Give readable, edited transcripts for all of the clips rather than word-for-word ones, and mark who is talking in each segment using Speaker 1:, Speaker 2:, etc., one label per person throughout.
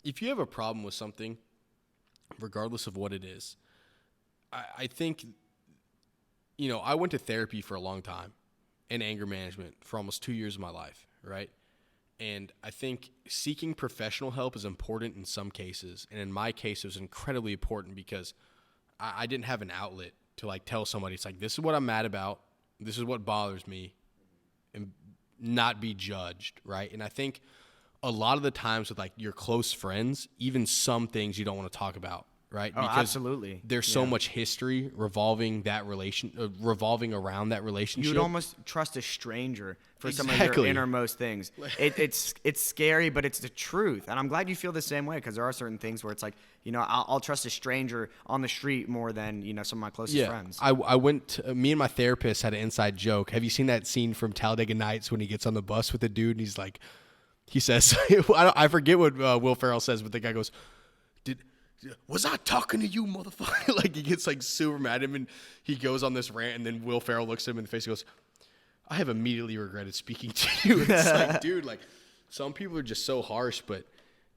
Speaker 1: if you have a problem with something, regardless of what it is, I think, I went to therapy for a long time in anger management for almost 2 years of my life, right? And I think seeking professional help is important in some cases. And in my case, it was incredibly important because I didn't have an outlet to like tell somebody, it's like, this is what I'm mad about. This is what bothers me, and not be judged, right? And I think a lot of the times with like your close friends, even some things you don't want to talk about, right?
Speaker 2: Oh,
Speaker 1: Because
Speaker 2: absolutely.
Speaker 1: there's so much history revolving around that relationship.
Speaker 2: You would almost trust a stranger for some of your innermost things. It's scary, but it's the truth. And I'm glad you feel the same way, because there are certain things where it's like, I'll trust a stranger on the street more than, some of my closest friends.
Speaker 1: Me and my therapist had an inside joke. Have you seen that scene from Talladega Nights when he gets on the bus with the dude and he's like, he says, I forget what Will Ferrell says, but the guy goes, was I talking to you, motherfucker? Like, he gets like super mad at him and he goes on this rant, and then Will Ferrell looks at him in the face and goes, I have immediately regretted speaking to you. It's like, dude, like, some people are just so harsh, but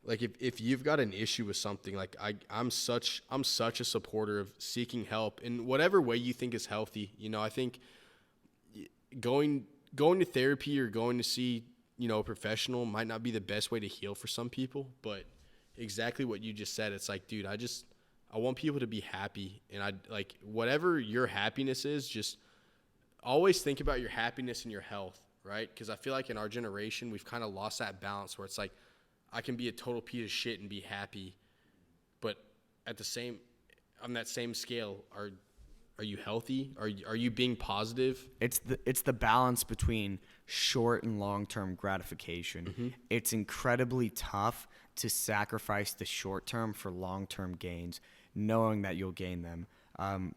Speaker 1: like if you've got an issue with something, like I'm such a supporter of seeking help in whatever way you think is healthy. I think going to therapy or going to see, a professional might not be the best way to heal for some people, but exactly what you just said. It's like, dude, I want people to be happy, and I like whatever your happiness is, just always think about your happiness and your health, right? Because I feel like in our generation, we've kind of lost that balance where it's like, I can be a total piece of shit and be happy, but on that same scale, are you healthy? Are you being positive?
Speaker 2: It's the balance between short and long-term gratification. Mm-hmm. It's incredibly tough to sacrifice the short term for long-term gains, knowing that you'll gain them.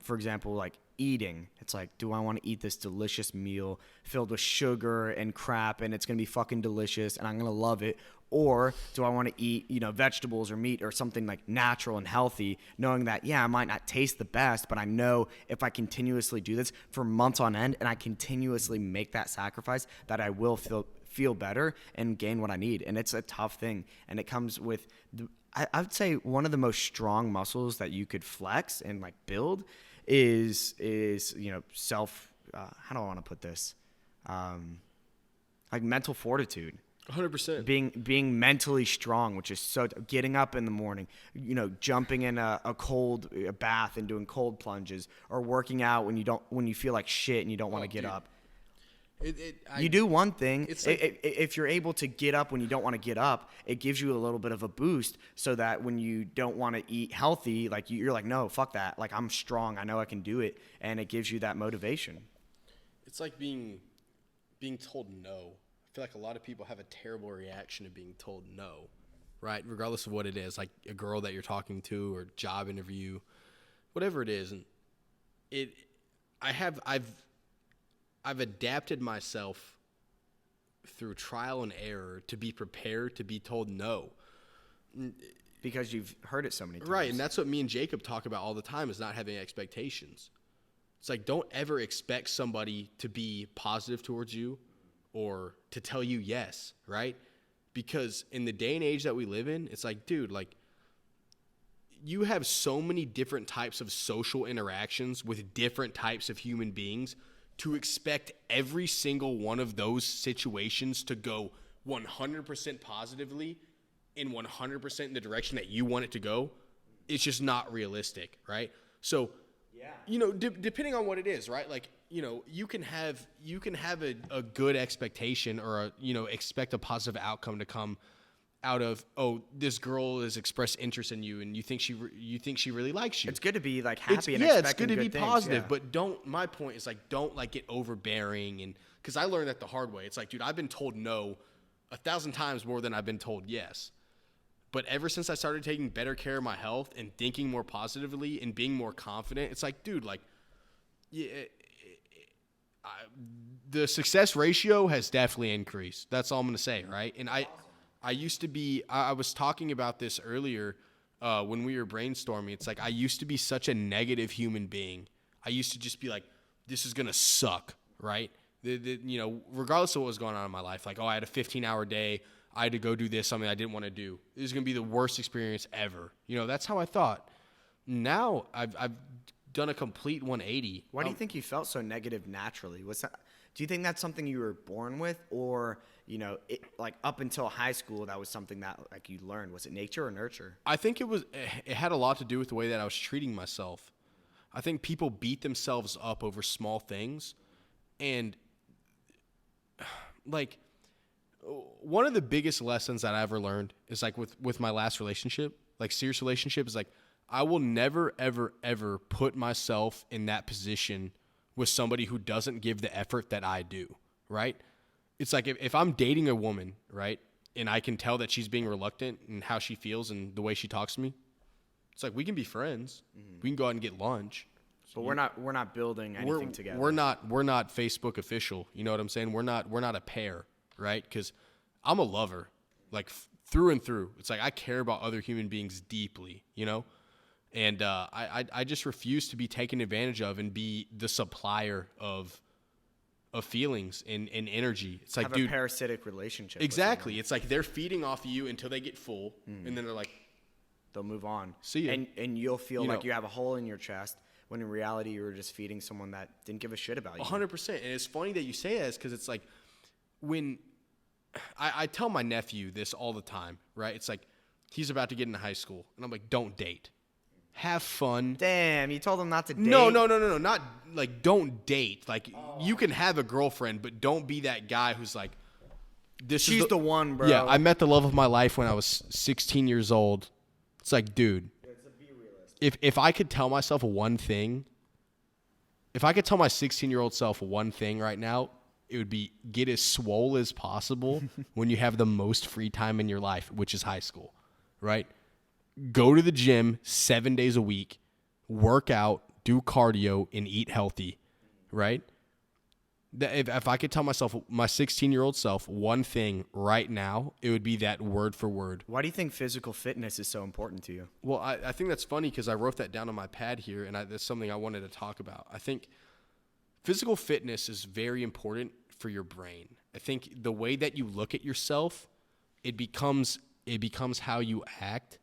Speaker 2: For example, like eating, it's like, do I want to eat this delicious meal filled with sugar and crap, and it's going to be fucking delicious and I'm going to love it? Or do I want to eat, vegetables or meat or something like natural and healthy, knowing that, I might not taste the best, but I know if I continuously do this for months on end and I continuously make that sacrifice, that I will feel better and gain what I need. And it's a tough thing. And it comes with, I would say, one of the most strong muscles that you could flex and like build is self, how do I want to put this? Like mental fortitude.
Speaker 1: 100%.
Speaker 2: Being mentally strong, which is so, getting up in the morning, jumping in a cold bath and doing cold plunges, or working out when you feel like shit and you don't want to get up. You do one thing. It's like, if you're able to get up when you don't want to get up, it gives you a little bit of a boost, so that when you don't want to eat healthy, like you're like, no, fuck that. Like, I'm strong. I know I can do it. And it gives you that motivation.
Speaker 1: It's like being told no. I feel like a lot of people have a terrible reaction to being told no, right? Regardless of what it is, like a girl that you're talking to or job interview, whatever it is. And I've adapted myself through trial and error to be prepared to be told no.
Speaker 2: Because you've heard it so many times.
Speaker 1: Right, and that's what me and Jacob talk about all the time, is not having expectations. It's like, don't ever expect somebody to be positive towards you or to tell you yes, right? Because in the day and age that we live in, it's like, dude, like, you have so many different types of social interactions with different types of human beings. To expect every single one of those situations to go 100% positively in 100% in the direction that you want it to go, it's just not realistic, right? So, depending on what it is, right? Like, you can have a good expectation, or expect a positive outcome to come out of, this girl has expressed interest in you and you think she really likes you.
Speaker 2: It's good to be like happy and
Speaker 1: it's good to be
Speaker 2: things,
Speaker 1: positive, but my point is like, don't like get overbearing. And because I learned that the hard way. It's like, dude, I've been told no 1,000 times more than I've been told yes. But ever since I started taking better care of my health and thinking more positively and being more confident, it's like, dude, like, the success ratio has definitely increased. That's all I'm going to say, right? And I used to be, I was talking about this earlier when we were brainstorming. It's like, I used to be such a negative human being. I used to just be like, this is going to suck, right? Regardless of what was going on in my life, like, I had a 15-hour day. I had to go do this, something I didn't want to do. This is going to be the worst experience ever. That's how I thought. Now I've done a complete 180.
Speaker 2: Why do you think you felt so negative naturally? Do you think that's something you were born with, or like up until high school that was something that like you learned? Was it nature or nurture?
Speaker 1: I think it had a lot to do with the way that I was treating myself. I think people beat themselves up over small things, and like one of the biggest lessons that I ever learned is like with my last relationship, like serious relationship, is like I will never, ever, ever put myself in that position with somebody who doesn't give the effort that I do, right? It's like if I'm dating a woman, right, and I can tell that she's being reluctant and how she feels and the way she talks to me, it's like we can be friends. Mm-hmm. We can go out and get lunch.
Speaker 2: But we're not building anything together.
Speaker 1: We're not Facebook official. You know what I'm saying? We're not a pair, right? Because I'm a lover, like through and through. It's like I care about other human beings deeply, And I just refuse to be taken advantage of and be the supplier of feelings and energy. It's like,
Speaker 2: have a parasitic relationship.
Speaker 1: Exactly. It's like they're feeding off of you until they get full, and then they're like,
Speaker 2: they'll move on.
Speaker 1: See ya.
Speaker 2: And you'll feel like you have a hole in your chest when in reality you were just feeding someone that didn't give a shit about you.
Speaker 1: 100%. And it's funny that you say that, because it's like when I tell my nephew this all the time, right? It's like he's about to get into high school, and I'm like, don't date. Have fun.
Speaker 2: Damn, you told him not to date?
Speaker 1: No. Not like don't date. Like you can have a girlfriend, but don't be that guy who's like,
Speaker 2: she's the one, bro.
Speaker 1: Yeah, I met the love of my life when I was 16 years old. It's like, dude, if I could tell myself one thing, if I could tell my 16-year-old self one thing right now, it would be get as swole as possible when you have the most free time in your life, which is high school, right? Go to the gym 7 days a week, work out, do cardio, and eat healthy, right? If I could tell myself, my 16-year-old self, one thing right now, it would be that word for word.
Speaker 2: Why do you think physical fitness is so important to you?
Speaker 1: Well, I think that's funny because I wrote that down on my pad here, and that's something I wanted to talk about. I think physical fitness is very important for your brain. I think the way that you look at yourself, it becomes how you act.